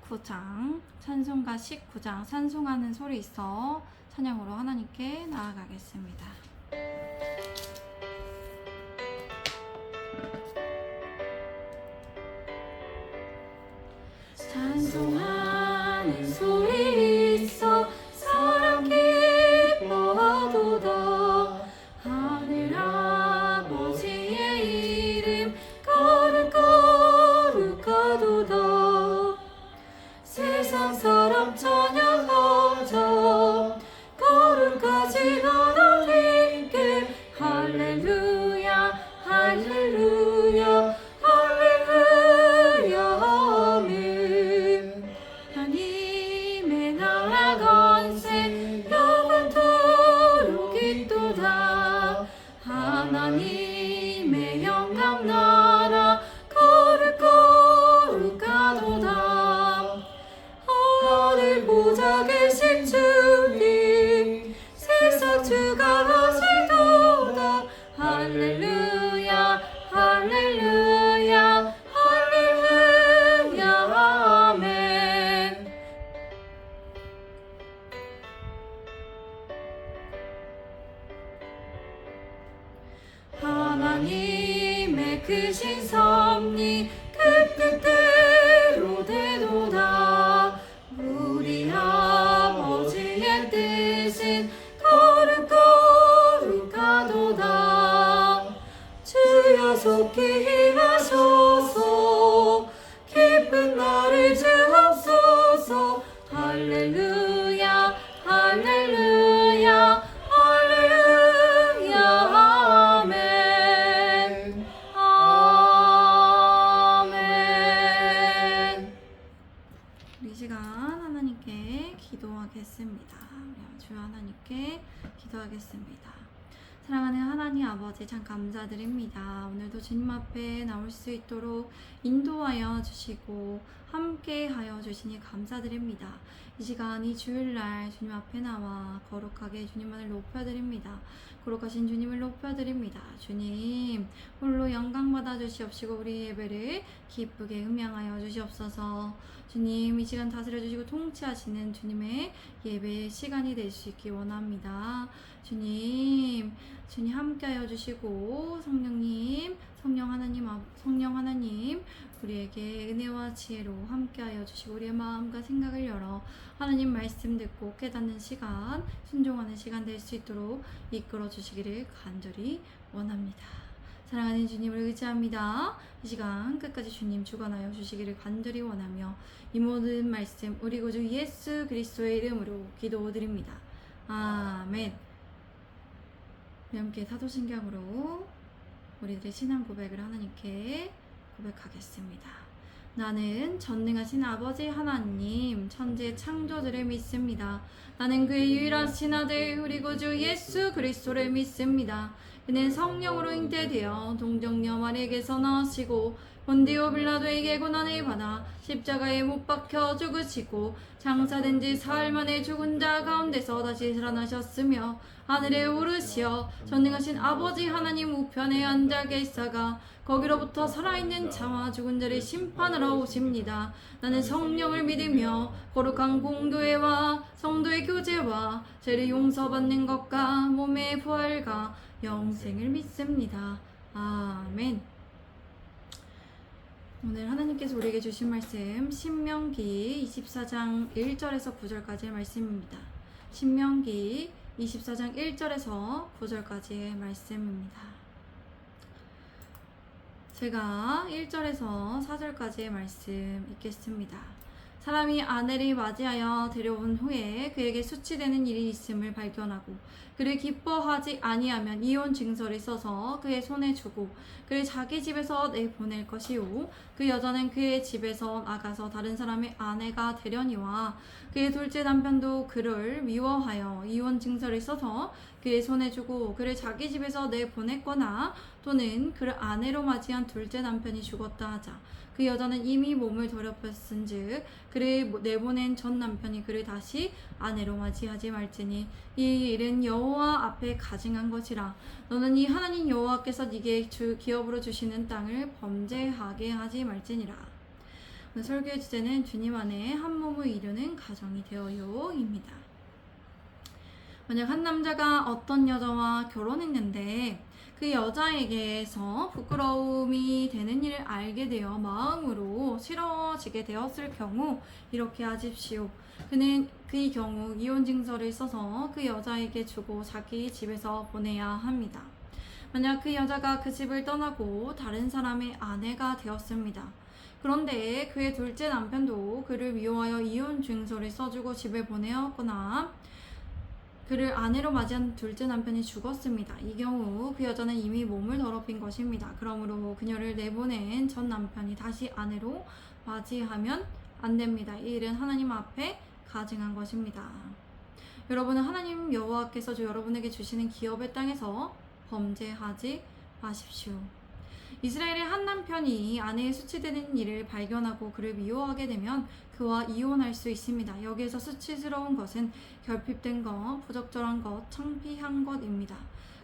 19장, 찬송가 19장, 찬송하는 소리 있어 찬양으로 하나님께 나아가겠습니다. 찬송하는 소리 있어 사람 기뻐하도다. 하늘 아버지의 이름 거룩거룩하도다. 세상 사람 찬양하자 거룩하신 하나님께 할렐루야 할렐루야 할렐루야 아멘. 하나님의 나라 건세 영원토록 있도다. 하나님의 영광 나라 거룩거룩하도다. 하늘 보좌 계신 주님 세상 주가 하시도다. 할렐루야 할렐루야 할렐루야 아멘. 하나님의 크신 섭리 그 뜻대로 되도다. 우리 아버지의 뜻은 거룩거룩하도다. 주여 속히 일하소서 기쁜 날을 주옵소서. 할렐루야 할렐루야 할렐루야 아멘 아멘. 우리 시간 하나님께 기도하겠습니다. 주 하나님께 기도하겠습니다. 사랑하는 하나님 아버지 참 감사드립니다. 오늘도 주님 앞에 나올 수 있도록 인도하여 주시고 함께 하여 주시니 감사드립니다. 이 시간 이 주일날 주님 앞에 나와 거룩하게 주님만을 높여드립니다. 거룩하신 주님을 높여드립니다. 주님 홀로 영광 받아 주시옵시고 우리 예배를 기쁘게 음양하여 주시옵소서. 주님 이 시간 다스려 주시고 통치하시는 주님의 예배의 시간이 될 수 있기 원합니다. 주님 함께하여 주시고 성령 하나님 우리에게 은혜와 지혜로 함께하여 주시고 우리의 마음과 생각을 열어 하나님 말씀 듣고 깨닫는 시간, 순종하는 시간 될 수 있도록 이끌어 주시기를 간절히 원합니다. 사랑하는 주님을 의지합니다. 이 시간 끝까지 주님 주관하여 주시기를 간절히 원하며 이 모든 말씀 우리 구주 예수 그리스도의 이름으로 기도드립니다. 아멘. 함께 사도신경으로 우리들의 신앙 고백을 하나님께 고백하겠습니다. 나는 전능하신 아버지 하나님 천지 창조주를 믿습니다. 나는 그의 유일하신 아들 우리 구주 예수 그리스도를 믿습니다. 그는 성령으로 잉태되어 동정녀 마리에게서 나으시고 본디오 빌라도에게 고난을 받아 십자가에 못 박혀 죽으시고 장사된 지 사흘 만에 죽은 자 가운데서 다시 살아나셨으며 하늘에 오르시어 전능하신 아버지 하나님 우편에 앉아 계시다가 거기로부터 살아있는 자와 죽은 자를 심판하러 오십니다. 나는 성령을 믿으며 거룩한 공교회와 성도의 교제와 죄를 용서받는 것과 몸의 부활과 영생을 믿습니다. 아멘. 오늘 하나님께서 우리에게 주신 말씀 신명기 24장 1절에서 9절까지의 말씀입니다. 신명기 24장 1절에서 9절까지의 말씀입니다. 제가 1절에서 4절까지의 말씀 읽겠습니다. 사람이 아내를 맞이하여 데려온 후에 그에게 수치되는 일이 있음을 발견하고 그를 기뻐하지 아니하면 이혼 증서를 써서 그의 손에 주고 그를 자기 집에서 내보낼 것이요 그 여자는 그의 집에서 나가서 다른 사람의 아내가 되려니와 그의 둘째 남편도 그를 미워하여 이혼 증서를 써서 그의 손에 주고 그를 자기 집에서 내보냈거나 또는 그를 아내로 맞이한 둘째 남편이 죽었다 하자 그 여자는 이미 몸을 더럽혔은즉 그를 내보낸 전 남편이 그를 다시 아내로 맞이하지 말지니 이 일은 여호와 앞에 가증한 것이라. 너는 이 하나님 여호와께서 네게 기업으로 주시는 땅을 범죄하게 하지 말지니라. 오늘 설교의 주제는 주님 안에 한 몸을 이루는 가정이 되어요 입니다. 만약 한 남자가 어떤 여자와 결혼했는데 그 여자에게서 부끄러움이 되는 일을 알게 되어 마음으로 싫어지게 되었을 경우 이렇게 하십시오. 그는 그 경우 이혼 증서를 써서 그 여자에게 주고 자기 집에서 보내야 합니다. 만약 그 여자가 그 집을 떠나고 다른 사람의 아내가 되었습니다. 그런데 그의 둘째 남편도 그를 미워하여 이혼 증서를 써주고 집에 보내었거나 그를 아내로 맞이한 둘째 남편이 죽었습니다. 이 경우 그 여자는 이미 몸을 더럽힌 것입니다. 그러므로 그녀를 내보낸 전 남편이 다시 아내로 맞이하면 안 됩니다. 이 일은 하나님 앞에 가증한 것입니다. 여러분은 하나님 여호와께서 여러분에게 주시는 기업의 땅에서 범죄하지 마십시오. 이스라엘의 한 남편이 아내의 수치되는 일을 발견하고 그를 미워하게 되면 그와 이혼할 수 있습니다. 여기에서 수치스러운 것은 결핍된 것, 부적절한 것, 창피한 것입니다.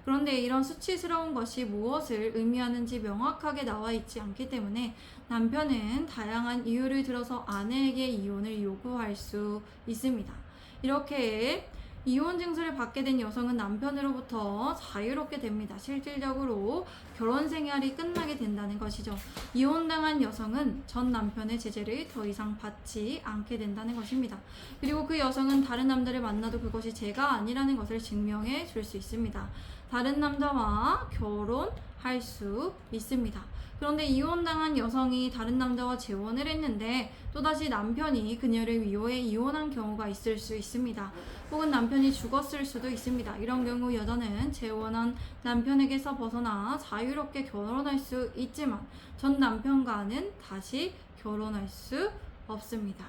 그런데 이런 수치스러운 것이 무엇을 의미하는지 명확하게 나와 있지 않기 때문에 남편은 다양한 이유를 들어서 아내에게 이혼을 요구할 수 있습니다. 이렇게 이혼 증서를 받게 된 여성은 남편으로부터 자유롭게 됩니다. 실질적으로 결혼 생활이 끝나게 된다는 것이죠. 이혼당한 여성은 전 남편의 제재를 더 이상 받지 않게 된다는 것입니다. 그리고 그 여성은 다른 남자를 만나도 그것이 죄가 아니라는 것을 증명해 줄 수 있습니다. 다른 남자와 결혼할 수 있습니다. 그런데 이혼당한 여성이 다른 남자와 재혼을 했는데 또다시 남편이 그녀를 미워해 이혼한 경우가 있을 수 있습니다. 혹은 남편이 죽었을 수도 있습니다. 이런 경우 여자는 재혼한 남편에게서 벗어나 자유롭게 결혼할 수 있지만 전 남편과는 다시 결혼할 수 없습니다.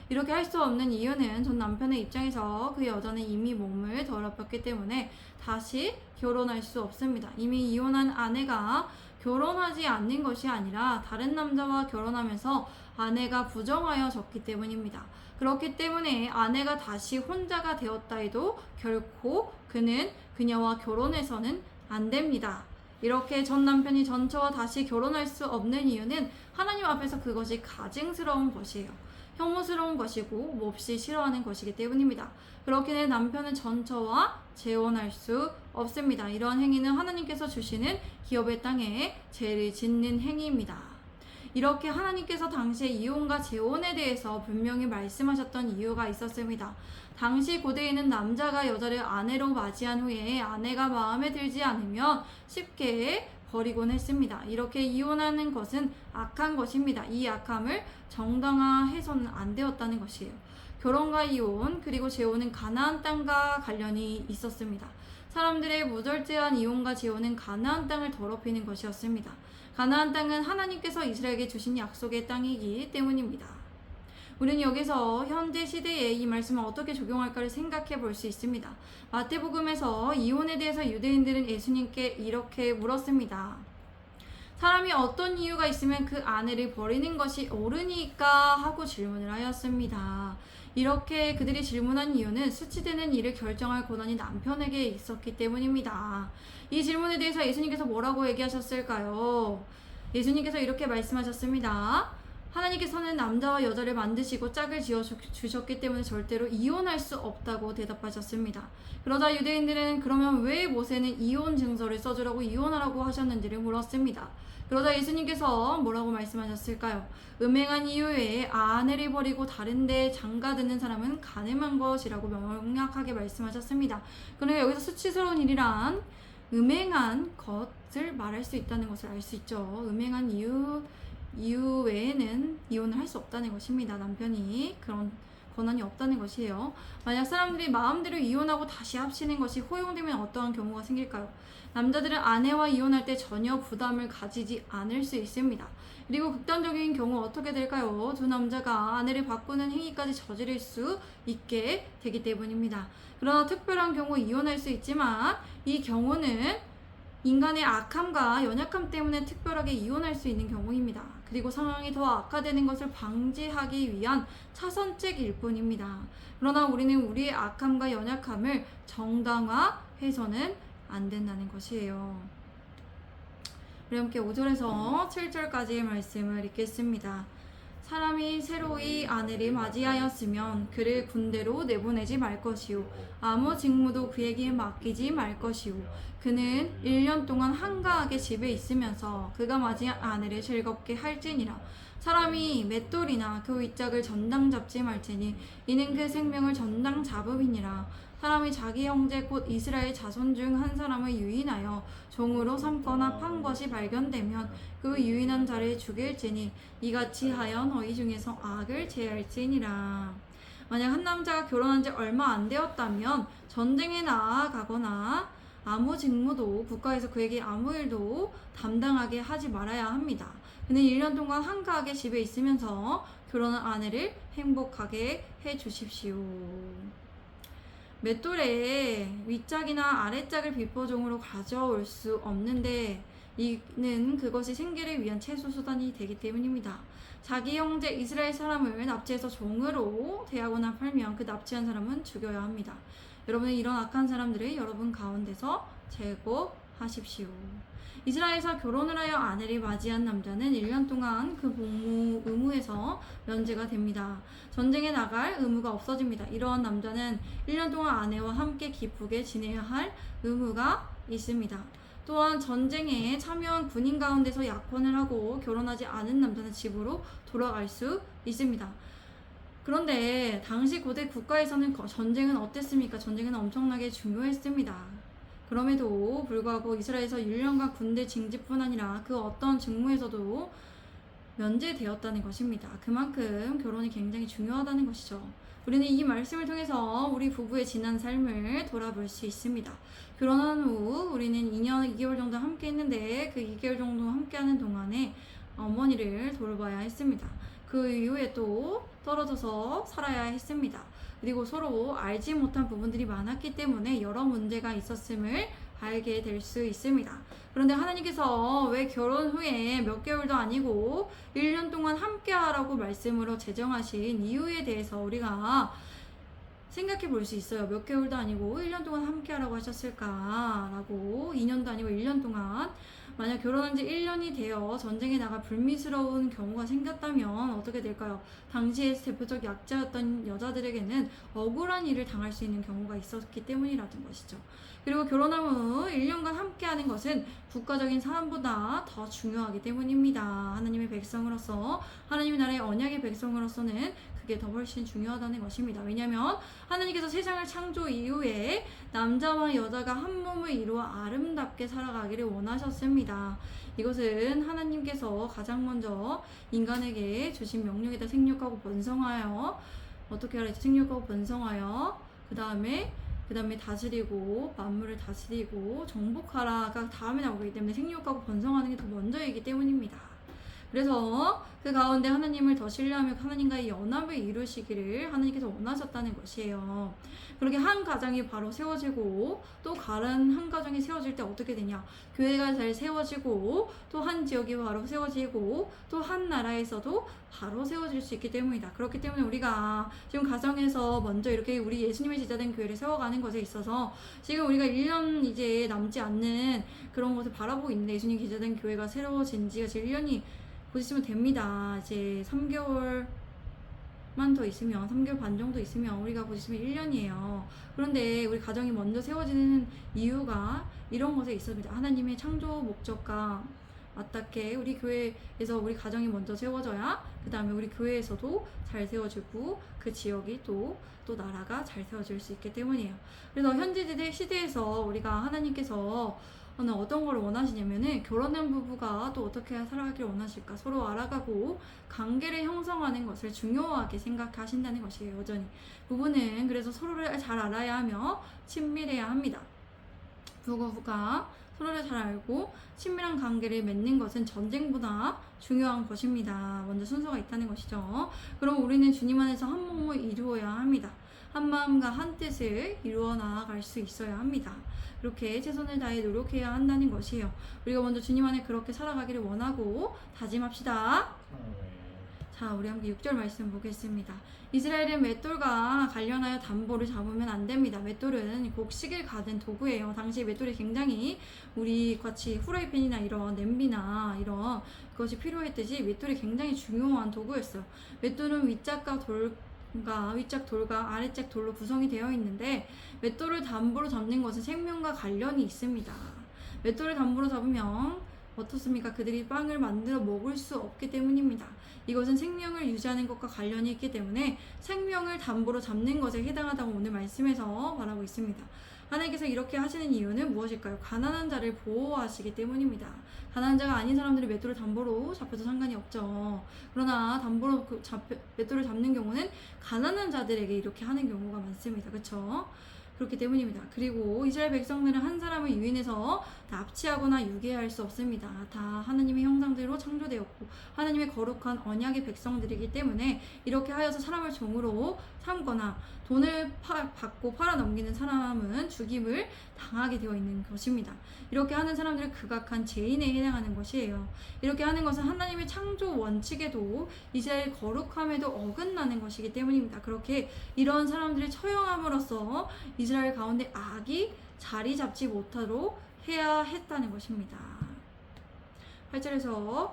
이렇게 할 수 없는 이유는 전 남편의 입장에서 그 여자는 이미 몸을 더럽혔기 때문에 다시 결혼할 수 없습니다. 이미 이혼한 아내가 결혼하지 않는 것이 아니라 다른 남자와 결혼하면서 아내가 부정하여졌기 때문입니다. 그렇기 때문에 아내가 다시 혼자가 되었다 해도 결코 그는 그녀와 결혼해서는 안 됩니다. 이렇게 전 남편이 전처와 다시 결혼할 수 없는 이유는 하나님 앞에서 그것이 가증스러운 것이에요. 혐오스러운 것이고 몹시 싫어하는 것이기 때문입니다. 그렇기에 남편은 전처와 재혼할 수 없습니다. 이러한 행위는 하나님께서 주시는 기업의 땅에 죄를 짓는 행위입니다. 이렇게 하나님께서 당시에 이혼과 재혼에 대해서 분명히 말씀하셨던 이유가 있었습니다. 당시 고대에는 남자가 여자를 아내로 맞이한 후에 아내가 마음에 들지 않으면 쉽게 버리곤 했습니다. 이렇게 이혼하는 것은 악한 것입니다. 이 악함을 정당화해서는 안 되었다는 것이에요. 결혼과 이혼 그리고 재혼은 가나안 땅과 관련이 있었습니다. 사람들의 무절제한 이혼과 재혼은 가나안 땅을 더럽히는 것이었습니다. 가나안 땅은 하나님께서 이스라엘에게 주신 약속의 땅이기 때문입니다. 우리는 여기서 현재 시대에 이 말씀을 어떻게 적용할까를 생각해 볼 수 있습니다. 마태복음에서 이혼에 대해서 유대인들은 예수님께 이렇게 물었습니다. 사람이 어떤 이유가 있으면 그 아내를 버리는 것이 옳으니까 하고 질문을 하였습니다. 이렇게 그들이 질문한 이유는 수치되는 일을 결정할 권한이 남편에게 있었기 때문입니다. 이 질문에 대해서 예수님께서 뭐라고 얘기하셨을까요? 예수님께서 이렇게 말씀하셨습니다. 하나님께서는 남자와 여자를 만드시고 짝을 지어 주셨기 때문에 절대로 이혼할 수 없다고 대답하셨습니다. 그러자 유대인들은 그러면 왜 모세는 이혼 증서를 써주라고 이혼하라고 하셨는지를 물었습니다. 그러자 예수님께서 뭐라고 말씀하셨을까요? 음행한 이후에 아내를 버리고 다른 데 장가드는 사람은 간음한 것이라고 명확하게 말씀하셨습니다. 그러면 여기서 수치스러운 일이란 음행한 것을 말할 수 있다는 것을 알 수 있죠. 음행한 이유 외에는 이혼을 할 수 없다는 것입니다. 남편이 그런 권한이 없다는 것이에요. 만약 사람들이 마음대로 이혼하고 다시 합치는 것이 허용되면 어떠한 경우가 생길까요? 남자들은 아내와 이혼할 때 전혀 부담을 가지지 않을 수 있습니다. 그리고 극단적인 경우 어떻게 될까요? 두 남자가 아내를 바꾸는 행위까지 저지를 수 있게 되기 때문입니다. 그러나 특별한 경우 이혼할 수 있지만 이 경우는 인간의 악함과 연약함 때문에 특별하게 이혼할 수 있는 경우입니다. 그리고 상황이 더 악화되는 것을 방지하기 위한 차선책일 뿐입니다. 그러나 우리는 우리의 악함과 연약함을 정당화해서는 안 된다는 것이에요. 우리 함께 5절에서 7절까지의 말씀을 읽겠습니다. 사람이 새로이 아내를 맞이하였으면 그를 군대로 내보내지 말 것이요 아무 직무도 그에게 맡기지 말 것이요 그는 1년 동안 한가하게 집에 있으면서 그가 맞이한 아내를 즐겁게 할지니라. 사람이 맷돌이나 그 윗짝을 전당 잡지 말지니 이는 그 생명을 전당 잡음이니라. 사람이 자기 형제 곧 이스라엘 자손 중 한 사람을 유인하여 종으로 삼거나 판 것이 발견되면 그 유인한 자를 죽일지니 이같이 하여 너희 중에서 악을 제할지니라. 만약 한 남자가 결혼한 지 얼마 안 되었다면 전쟁에 나아가거나 아무 직무도 국가에서 그에게 아무 일도 담당하게 하지 말아야 합니다. 그는 1년 동안 한가하게 집에 있으면서 결혼한 아내를 행복하게 해 주십시오. 맷돌에 윗짝이나 아랫짝을 비포종으로 가져올 수 없는데 이는 그것이 생계를 위한 최소 수단이 되기 때문입니다. 자기 형제 이스라엘 사람을 납치해서 종으로 대하거나 팔면 그 납치한 사람은 죽여야 합니다. 여러분은 이런 악한 사람들을 여러분 가운데서 제거하십시오. 이스라엘에서 결혼을 하여 아내를 맞이한 남자는 1년 동안 그 복무 의무에서 면제가 됩니다. 전쟁에 나갈 의무가 없어집니다. 이러한 남자는 1년 동안 아내와 함께 기쁘게 지내야 할 의무가 있습니다. 또한 전쟁에 참여한 군인 가운데서 약혼을 하고 결혼하지 않은 남자는 집으로 돌아갈 수 있습니다. 그런데 당시 고대 국가에서는 전쟁은 어땠습니까? 전쟁은 엄청나게 중요했습니다. 그럼에도 불구하고 이스라엘에서 1년간 군대 징집뿐 아니라 그 어떤 직무에서도 면제되었다는 것입니다. 그만큼 결혼이 굉장히 중요하다는 것이죠. 우리는 이 말씀을 통해서 우리 부부의 지난 삶을 돌아볼 수 있습니다. 결혼한 후 우리는 2년 2개월 정도 함께 했는데 그 2개월 정도 함께 하는 동안에 어머니를 돌봐야 했습니다. 그 이후에 또 떨어져서 살아야 했습니다. 그리고 서로 알지 못한 부분들이 많았기 때문에 여러 문제가 있었음을 알게 될 수 있습니다. 그런데 하나님께서 왜 결혼 후에 몇 개월도 아니고 1년 동안 함께 하라고 말씀으로 제정하신 이유에 대해서 우리가 생각해 볼 수 있어요. 몇 개월도 아니고 1년 동안 함께 하라고 하셨을까라고. 2년도 아니고 1년 동안. 만약 결혼한 지 1년이 되어 전쟁에 나가 불미스러운 경우가 생겼다면 어떻게 될까요? 당시에 대표적 약자였던 여자들에게는 억울한 일을 당할 수 있는 경우가 있었기 때문이라는 것이죠. 그리고 결혼한 후 1년간 함께하는 것은 국가적인 사람보다 더 중요하기 때문입니다. 하나님의 백성으로서, 하나님의 나라의 언약의 백성으로서는 그게 더 훨씬 중요하다는 것입니다. 왜냐하면 하나님께서 세상을 창조 이후에 남자와 여자가 한 몸을 이루어 아름답게 살아가기를 원하셨습니다. 이것은 하나님께서 가장 먼저 인간에게 주신 명령이다. 생육하고 번성하여, 어떻게 하라 했죠? 생육하고 번성하여 그 다음에 다스리고 만물을 다스리고 정복하라가 다음에 나오기 때문에 생육하고 번성하는 게 더 먼저이기 때문입니다. 그래서 그 가운데 하나님을 더 신뢰하며 하나님과의 연합을 이루시기를 하나님께서 원하셨다는 것이에요. 그렇게 한 가정이 바로 세워지고 또 다른 한 가정이 세워질 때 어떻게 되냐? 교회가 잘 세워지고 또 한 지역이 바로 세워지고 또 한 나라에서도 바로 세워질 수 있기 때문이다. 그렇기 때문에 우리가 지금 가정에서 먼저 이렇게 우리 예수님의 제자된 교회를 세워가는 것에 있어서 지금 우리가 1년 이제 남지 않는 그런 것을 바라보고 있는데, 예수님 제자된 교회가 새로워진 지가 지금 1년이 곧 있으면 됩니다. 이제 3개월만 더 있으면, 3개월 반 정도 있으면 우리가 곧 있으면 1년이에요. 그런데 우리 가정이 먼저 세워지는 이유가 이런 것에 있습니다. 하나님의 창조 목적과 맞닿게 우리 교회에서 우리 가정이 먼저 세워져야 그 다음에 우리 교회에서도 잘 세워지고 그 지역이 또 나라가 잘 세워질 수 있기 때문이에요. 그래서 현재 시대에서 우리가 하나님께서 어떤 걸 원하시냐면은 결혼한 부부가 또 어떻게 살아가길 원하실까, 서로 알아가고 관계를 형성하는 것을 중요하게 생각하신다는 것이에요. 여전히 부부는 그래서 서로를 잘 알아야 하며 친밀해야 합니다. 부부가 서로를 잘 알고 친밀한 관계를 맺는 것은 전쟁보다 중요한 것입니다. 먼저 순서가 있다는 것이죠. 그럼 우리는 주님 안에서 한 몸을 이루어야 합니다. 한 마음과 한 뜻을 이루어 나아갈 수 있어야 합니다. 그렇게 최선을 다해 노력해야 한다는 것이에요. 우리가 먼저 주님 안에 그렇게 살아가기를 원하고 다짐합시다. 자, 우리 함께 6절 말씀 보겠습니다. 이스라엘은 맷돌과 관련하여 담보를 잡으면 안 됩니다. 맷돌은 곡식을 가든 도구예요. 당시 맷돌이 굉장히 우리 같이 후라이팬이나 이런 냄비나 이런 것이 필요했듯이 맷돌이 굉장히 중요한 도구였어요. 맷돌은 위짝 돌과 아래짝 돌로 구성이 되어 있는데 맷돌을 담보로 잡는 것은 생명과 관련이 있습니다. 맷돌을 담보로 잡으면 어떻습니까? 그들이 빵을 만들어 먹을 수 없기 때문입니다. 이것은 생명을 유지하는 것과 관련이 있기 때문에 생명을 담보로 잡는 것에 해당하다고 오늘 말씀에서 말하고 있습니다. 하나님께서 이렇게 하시는 이유는 무엇일까요? 가난한 자를 보호하시기 때문입니다. 가난한 자가 아닌 사람들이 맷돌을 담보로 잡혀도 상관이 없죠. 그러나 담보로 맷돌을 잡는 경우는 가난한 자들에게 이렇게 하는 경우가 많습니다. 그렇죠? 그렇기 때문입니다. 그리고 이스라엘 백성들은 한 사람을 유인해서 납치하거나 유괴할 수 없습니다. 다 하나님의 형상대로 창조되었고 하나님의 거룩한 언약의 백성들이기 때문에 이렇게 하여서 사람을 종으로 삼거나 돈을 받고 팔아넘기는 사람은 죽임을 당하게 되어 있는 것입니다. 이렇게 하는 사람들은 극악한 죄인에 해당하는 것이에요. 이렇게 하는 것은 하나님의 창조 원칙에도 이스라엘 거룩함에도 어긋나는 것이기 때문입니다. 그렇게 이런 사람들을 처형함으로써 이스라엘 가운데 악이 자리 잡지 못하도록 해야 했다는 것입니다. 8절에서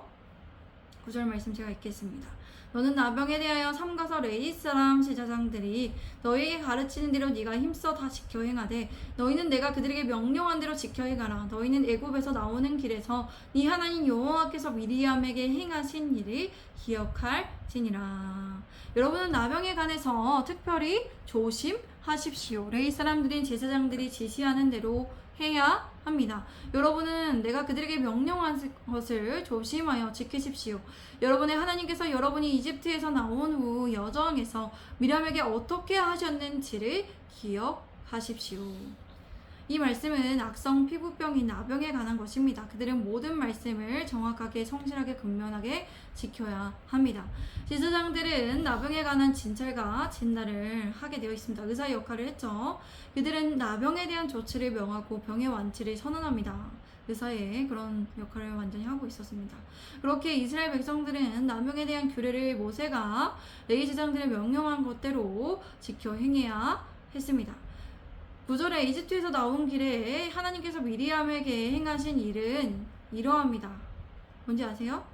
9절 말씀 제가 읽겠습니다. 너는 나병에 대하여 삼가서 레이스 사람 제사장들이 너희에게 가르치는 대로 네가 힘써 다 지켜 행하되 너희는 내가 그들에게 명령한 대로 지켜 행하라. 너희는 애굽에서 나오는 길에서 네 하나님 여호와께서 미리암에게 행하신 일을 기억할지니라. 여러분은 나병에 관해서 특별히 조심하십시오. 레위 사람들인 제사장들이 지시하는 대로 해야 합니다. 여러분은 내가 그들에게 명령한 것을 조심하여 지키십시오. 여러분의 하나님께서 여러분이 이집트에서 나온 후 여정에서 미람에게 어떻게 하셨는지를 기억하십시오. 이 말씀은 악성 피부병인 나병에 관한 것입니다. 그들은 모든 말씀을 정확하게 성실하게 근면하게 지켜야 합니다. 제사장들은 나병에 관한 진찰과 진단을 하게 되어 있습니다. 의사의 역할을 했죠. 그들은 나병에 대한 조치를 명하고 병의 완치를 선언합니다. 의사의 그런 역할을 완전히 하고 있었습니다. 그렇게 이스라엘 백성들은 나병에 대한 규례를 모세가 레위 제사장들의 명령한 것대로 지켜 행해야 했습니다. 9절에 이집트에서 나온 길에 하나님께서 미리암에게 행하신 일은 이러합니다. 뭔지 아세요?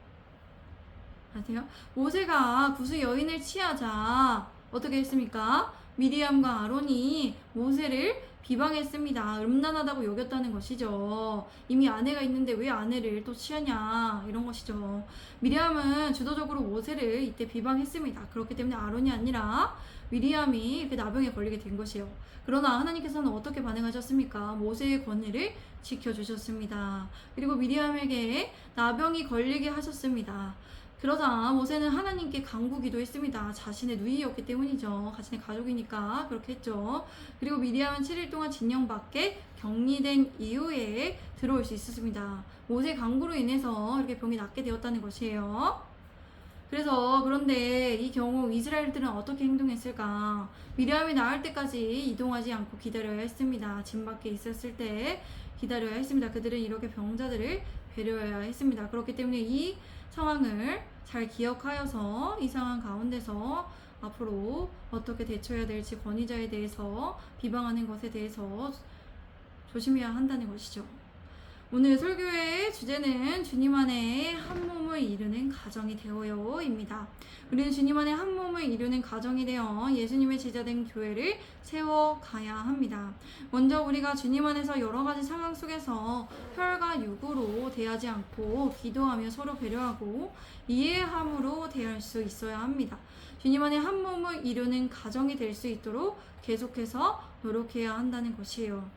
아세요? 모세가 구스 여인을 취하자 어떻게 했습니까? 미리암과 아론이 모세를 비방했습니다. 음란하다고 여겼다는 것이죠. 이미 아내가 있는데 왜 아내를 또 취하냐 이런 것이죠. 미리암은 주도적으로 모세를 이때 비방했습니다. 그렇기 때문에 아론이 아니라 미리암이 그 나병에 걸리게 된 것이에요. 그러나 하나님께서는 어떻게 반응하셨습니까? 모세의 권위를 지켜주셨습니다. 그리고 미리암에게 나병이 걸리게 하셨습니다. 그러자 모세는 하나님께 간구기도 했습니다. 자신의 누이였기 때문이죠. 자신의 가족이니까 그렇게 했죠. 그리고 미리암은 7일 동안 진영 밖에 격리된 이후에 들어올 수 있었습니다. 모세의 간구로 인해서 이렇게 병이 낫게 되었다는 것이에요. 그런데 이 경우 이스라엘들은 어떻게 행동했을까? 미리암이 나을 때까지 이동하지 않고 기다려야 했습니다. 진 밖에 있었을 때 기다려야 했습니다. 그들은 이렇게 병자들을 배려해야 했습니다. 그렇기 때문에 이 상황을 잘 기억하여서 이 상황 가운데서 앞으로 어떻게 대처해야 될지 권위자에 대해서 비방하는 것에 대해서 조심해야 한다는 것이죠. 오늘 설교의 주제는 주님 안에 한 몸을 이루는 가정이 되어요입니다. 우리는 주님 안에 한 몸을 이루는 가정이 되어 예수님의 제자된 교회를 세워가야 합니다. 먼저 우리가 주님 안에서 여러 가지 상황 속에서 혈과 육으로 대하지 않고 기도하며 서로 배려하고 이해함으로 대할 수 있어야 합니다. 주님 안에 한 몸을 이루는 가정이 될 수 있도록 계속해서 노력해야 한다는 것이에요.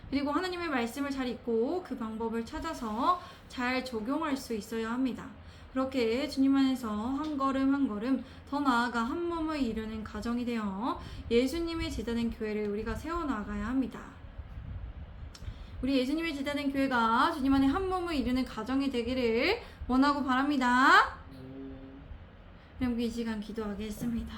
그리고 하나님의 말씀을 잘 읽고 그 방법을 찾아서 잘 적용할 수 있어야 합니다. 그렇게 주님 안에서 한 걸음 한 걸음 더 나아가 한 몸을 이루는 가정이 되어 예수님의 제자된 교회를 우리가 세워나가야 합니다. 우리 예수님의 제자된 교회가 주님 안에 한 몸을 이루는 가정이 되기를 원하고 바랍니다. 그럼 이 시간 기도하겠습니다.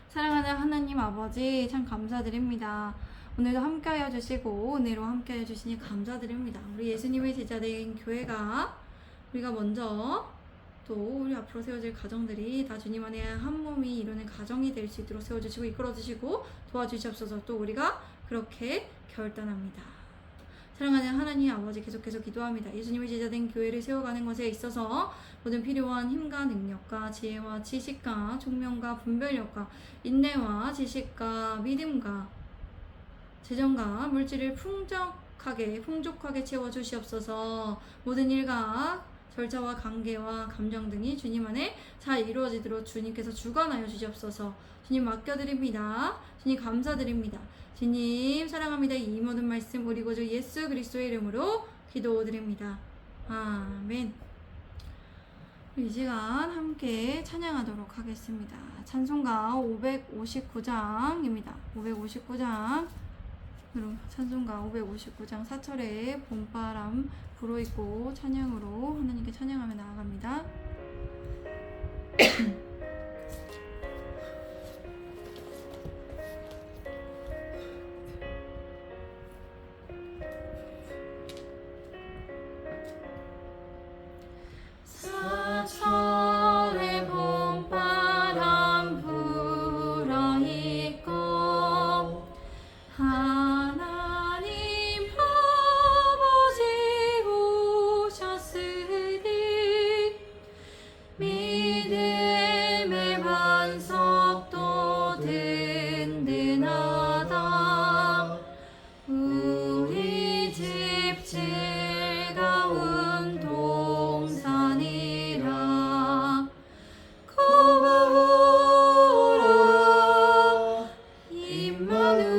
사랑하는 하나님 아버지 참 감사드립니다. 오늘도 함께하여 주시고 은혜로 함께하여 주시니 감사드립니다. 우리 예수님의 제자된 교회가 우리가 먼저 또 우리 앞으로 세워질 가정들이 다 주님 안에 한 몸이 이루는 가정이 될 수 있도록 세워주시고 이끌어주시고 도와주시옵소서. 또 우리가 그렇게 결단합니다. 사랑하는 하나님 아버지, 계속해서 기도합니다. 예수님의 제자된 교회를 세워가는 것에 있어서 모든 필요한 힘과 능력과 지혜와 지식과 총명과 분별력과 인내와 지식과 믿음과 재정과 물질을 풍족하게 채워주시옵소서. 모든 일과 절차와 관계와 감정 등이 주님 안에 잘 이루어지도록 주님께서 주관하여 주시옵소서. 주님 맡겨드립니다. 주님 감사드립니다. 주님 사랑합니다. 이 모든 말씀 우리 구주 예수 그리스도의 이름으로 기도드립니다. 아멘. 이 시간 함께 찬양하도록 하겠습니다. 찬송가 559장입니다. 559장 찬송가 559장 4절에 봄바람 불어있고 찬양으로 하나님께 찬양하며 나아갑니다. 사철에 봄바람 불어있고 하나님 아버지 오셨으니 믿음의 반석도 든든하다. 우리 집 즐거운 동산이라. 고마워라 임마누엘.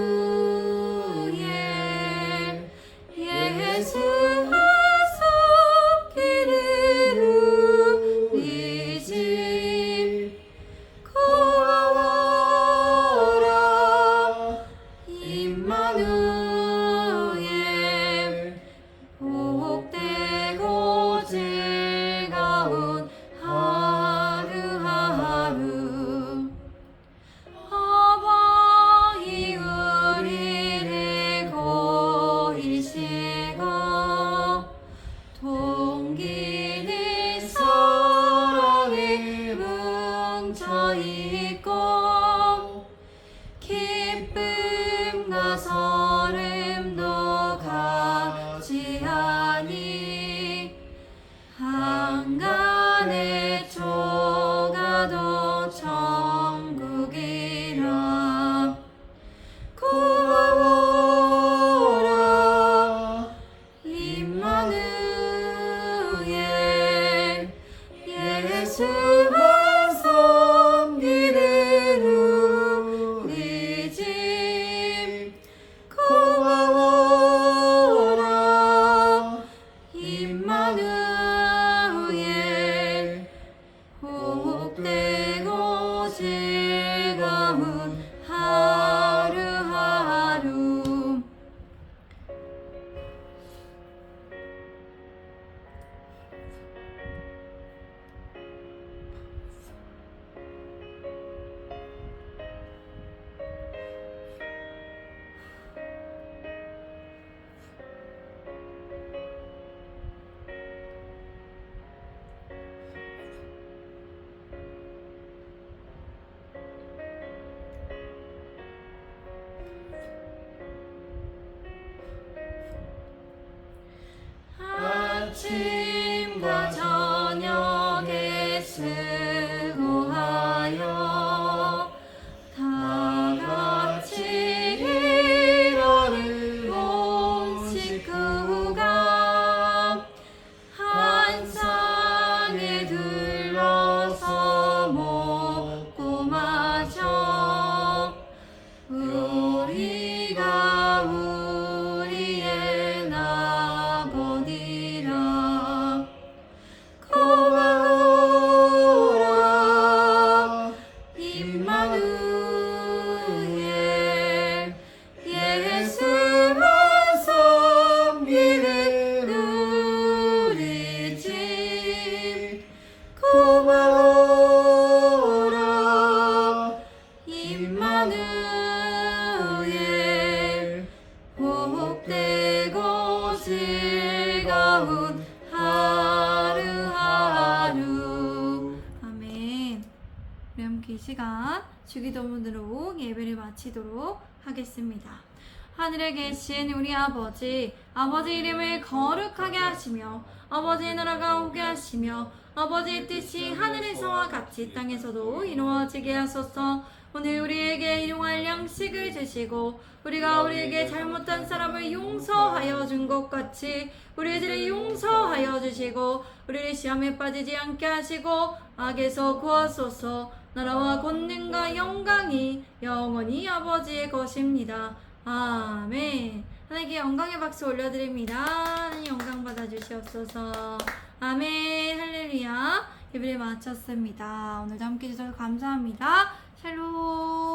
예수가 섬기는 우리 집. 고마워라 임마누엘. 복되고 즐거운 하루하루. 아버지 우리를 고이시고 동기는 사랑에 뭉쳐있고 기쁨과 설렘도 같이 하니 한간의 조가도 천국이라. 고마워라 임마누엘. 예수만 섬기는 우리 집. 고마워라 임마누엘. 복되고 즐거운 하루하루. 아침과 저녁에 수고하여 다 같이 일하는 온 식구가 한 상에 둘러서 먹고 마셔. 우리가 우리의 아버지라. 고마워라 임마누엘. 예수만 섬기는 우리 집. 고마워라 임마누엘. 복되고 즐거운 하루하루. 시간 주기도문으로 예배를 마치도록 하겠습니다. 하늘에 계신 우리 아버지 이름을 거룩하게 하시며 아버지의 나라가 오게 하시며 아버지의 뜻이 하늘에서와 같이 땅에서도 이루어지게 하소서. 오늘 우리에게 일용할 양식을 주시고 우리가 우리에게 잘못한 사람을 용서하여 준 것 같이 우리의 죄를 용서하여 주시고 우리를 시험에 빠지지 않게 하시고 악에서 구하소서. 나라와 권능과 영광이 영원히 아버지의 것입니다. 아멘. 하나님께 영광의 박수 올려드립니다. 하나님 영광 받아주시옵소서. 아멘. 할렐루야. 예배를 마쳤습니다. 오늘도 함께 해주셔서 감사합니다. 샬롬.